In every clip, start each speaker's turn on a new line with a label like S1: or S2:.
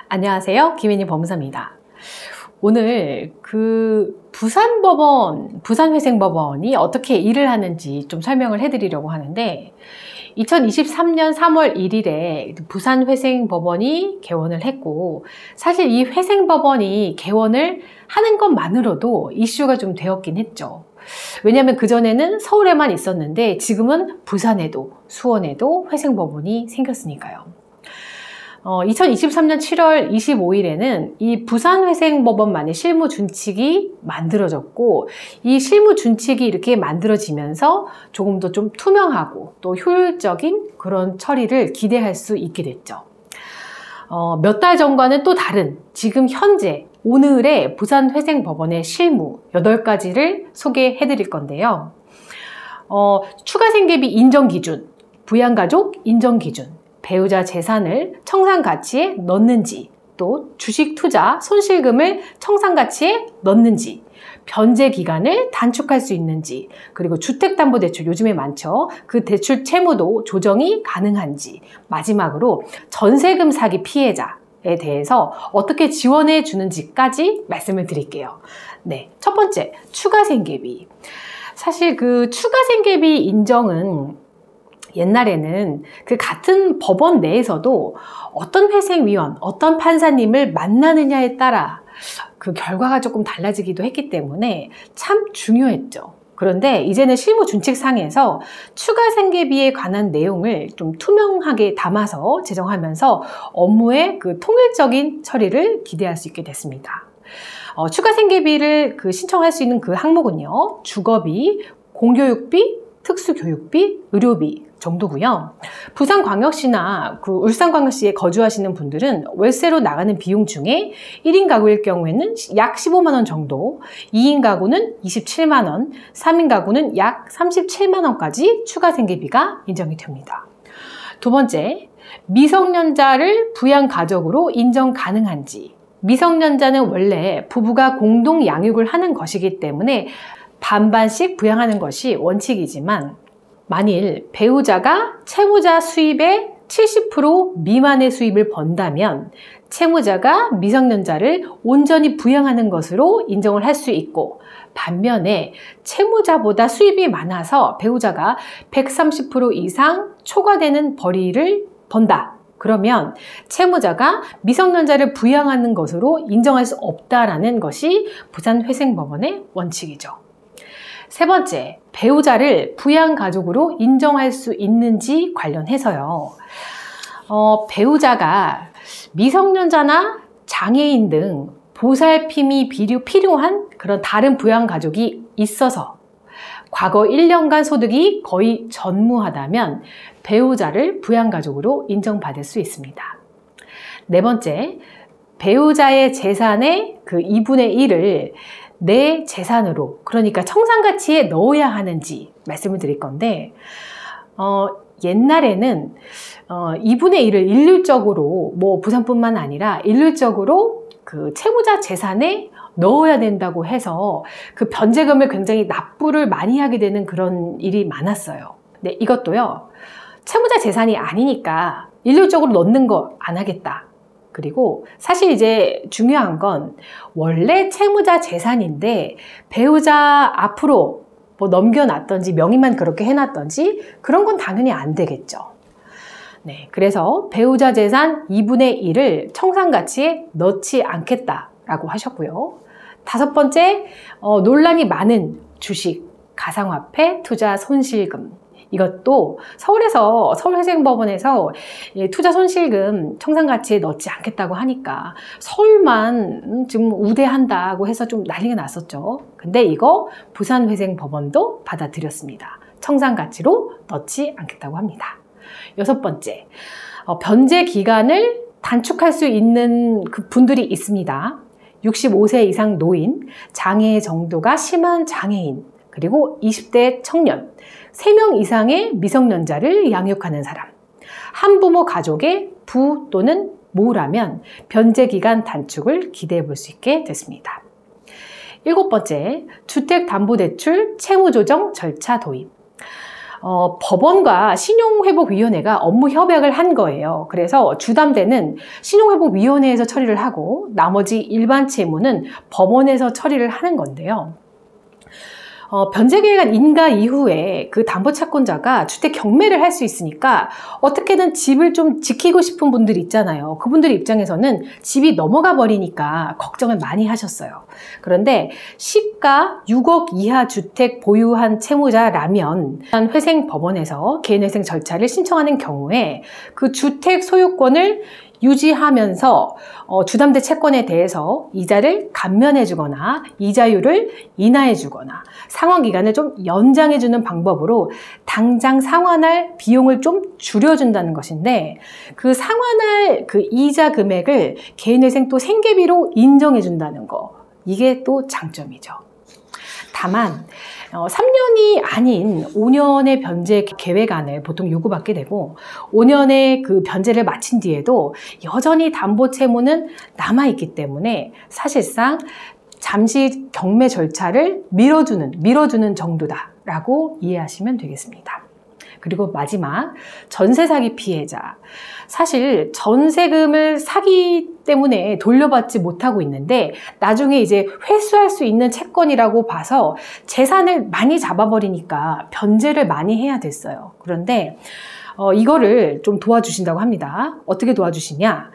S1: 안녕하세요. 김혜니 법무사입니다. 오늘 부산회생법원이 어떻게 일을 하는지 좀 설명을 해드리려고 하는데 2023년 3월 1일에 부산회생법원이 개원을 했고 사실 이 회생법원이 개원을 하는 것만으로도 이슈가 좀 되었긴 했죠. 왜냐하면 그전에는 서울에만 있었는데 지금은 부산에도 수원에도 회생법원이 생겼으니까요. 2023년 7월 25일에는 이 부산회생법원만의 실무준칙이 만들어졌고 이 실무준칙이 이렇게 만들어지면서 조금 더 좀 투명하고 또 효율적인 그런 처리를 기대할 수 있게 됐죠. 몇 달 전과는 또 다른 지금 현재 오늘의 부산회생법원의 실무 8가지를 소개해 드릴 건데요. 추가생계비 인정기준, 부양가족 인정기준, 배우자 재산을 청산가치에 넣는지, 또 주식투자 손실금을 청산가치에 넣는지, 변제기간을 단축할 수 있는지, 그리고 주택담보대출 요즘에 많죠. 그 대출 채무도 조정이 가능한지, 마지막으로 전세금 사기 피해자에 대해서 어떻게 지원해 주는지까지 말씀을 드릴게요. 네, 첫 번째, 추가생계비. 사실 그 추가생계비 인정은 옛날에는 그 같은 법원 내에서도 어떤 회생위원, 어떤 판사님을 만나느냐에 따라 그 결과가 조금 달라지기도 했기 때문에 참 중요했죠. 그런데 이제는 실무준칙상에서 추가생계비에 관한 내용을 좀 투명하게 담아서 제정하면서 업무의 그 통일적인 처리를 기대할 수 있게 됐습니다. 추가생계비를 신청할 수 있는 그 항목은요, 주거비, 공교육비, 특수교육비, 의료비 정도고요. 부산광역시나 울산광역시에 거주하시는 분들은 월세로 나가는 비용 중에 1인 가구일 경우에는 약 15만 원 정도, 2인 가구는 27만 원, 3인 가구는 약 37만 원까지 추가생계비가 인정이 됩니다. 두 번째, 미성년자를 부양가족으로 인정 가능한지. 미성년자는 원래 부부가 공동 양육을 하는 것이기 때문에 반반씩 부양하는 것이 원칙이지만 만일 배우자가 채무자 수입의 70% 미만의 수입을 번다면 채무자가 미성년자를 온전히 부양하는 것으로 인정을 할 수 있고, 반면에 채무자보다 수입이 많아서 배우자가 130% 이상 초과되는 벌이를 번다. 그러면 채무자가 미성년자를 부양하는 것으로 인정할 수 없다라는 것이 부산회생법원의 원칙이죠. 세 번째, 배우자를 부양가족으로 인정할 수 있는지 관련해서요. 배우자가 미성년자나 장애인 등 보살핌이 필요한 그런 다른 부양가족이 있어서 과거 1년간 소득이 거의 전무하다면 배우자를 부양가족으로 인정받을 수 있습니다. 네 번째, 배우자의 재산의 2분의 1을 내 재산으로, 그러니까 청산가치에 넣어야 하는지 말씀을 드릴 건데, 옛날에는 2분의 1을 일률적으로, 부산뿐만 아니라 일률적으로 그 채무자 재산에 넣어야 된다고 해서 그 변제금을 굉장히 납부를 많이 하게 되는 그런 일이 많았어요. 네, 이것도요, 채무자 재산이 아니니까 일률적으로 넣는 거 안 하겠다. 그리고 사실 이제 중요한 건 원래 채무자 재산인데 배우자 앞으로 넘겨놨던지 명의만 그렇게 해놨던지 그런 건 당연히 안 되겠죠. 네, 그래서 배우자 재산 2분의 1을 청산가치에 넣지 않겠다라고 하셨고요. 다섯 번째, 논란이 많은 주식, 가상화폐, 투자 손실금. 이것도 서울회생법원에서 투자 손실금 청산가치에 넣지 않겠다고 하니까 서울만 지금 우대한다고 해서 좀 난리가 났었죠. 근데 이거 부산회생법원도 받아들였습니다. 청산가치로 넣지 않겠다고 합니다. 여섯 번째, 변제 기간을 단축할 수 있는 그 분들이 있습니다. 65세 이상 노인, 장애 정도가 심한 장애인, 그리고 20대 청년, 3명 이상의 미성년자를 양육하는 사람, 한부모 가족의 부 또는 모라면 변제기간 단축을 기대해 볼 수 있게 됐습니다. 일곱 번째, 주택담보대출 채무조정 절차 도입. 법원과 신용회복위원회가 업무 협약을 한 거예요. 그래서 주담대는 신용회복위원회에서 처리를 하고 나머지 일반 채무는 법원에서 처리를 하는 건데요. 변제계획안 인가 이후에 그 담보채권자가 주택 경매를 할 수 있으니까 어떻게든 집을 좀 지키고 싶은 분들이 있잖아요. 그분들 입장에서는 집이 넘어가 버리니까 걱정을 많이 하셨어요. 그런데 시가 6억 이하 주택 보유한 채무자라면 회생법원에서 개인회생 절차를 신청하는 경우에 그 주택 소유권을 유지하면서 주담대 채권에 대해서 이자를 감면해주거나 이자율을 인하해주거나 상환기간을 좀 연장해주는 방법으로 당장 상환할 비용을 좀 줄여준다는 것인데 그 상환할 그 이자 금액을 개인회생 또 생계비로 인정해준다는 거, 이게 또 장점이죠. 다만 3년이 아닌 5년의 변제 계획안을 보통 요구받게 되고 5년의 그 변제를 마친 뒤에도 여전히 담보 채무는 남아있기 때문에 사실상 잠시 경매 절차를 밀어주는 정도다라고 이해하시면 되겠습니다. 그리고 마지막, 전세 사기 피해자. 사실 전세금을 사기 때문에 돌려받지 못하고 있는데 나중에 이제 회수할 수 있는 채권이라고 봐서 재산을 많이 잡아버리니까 변제를 많이 해야 됐어요. 그런데 이거를 좀 도와주신다고 합니다. 어떻게 도와주시냐?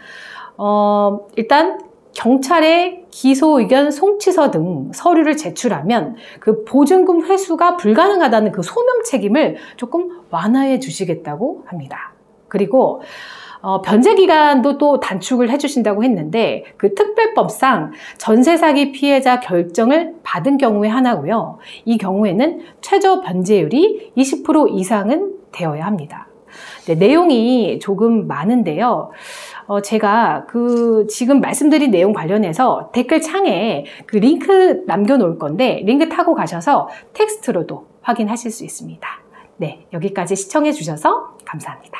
S1: 일단 경찰에 기소 의견 송치서 등 서류를 제출하면 그 보증금 회수가 불가능하다는 그 소명 책임을 조금 완화해 주시겠다고 합니다. 그리고 변제 기간도 또 단축을 해주신다고 했는데 그 특별법상 전세 사기 피해자 결정을 받은 경우에 하나고요. 이 경우에는 최저 변제율이 20% 이상은 되어야 합니다. 네, 내용이 조금 많은데요. 제가 지금 말씀드린 내용 관련해서 댓글 창에 그 링크 남겨놓을 건데 링크 타고 가셔서 텍스트로도 확인하실 수 있습니다. 네, 여기까지 시청해 주셔서 감사합니다.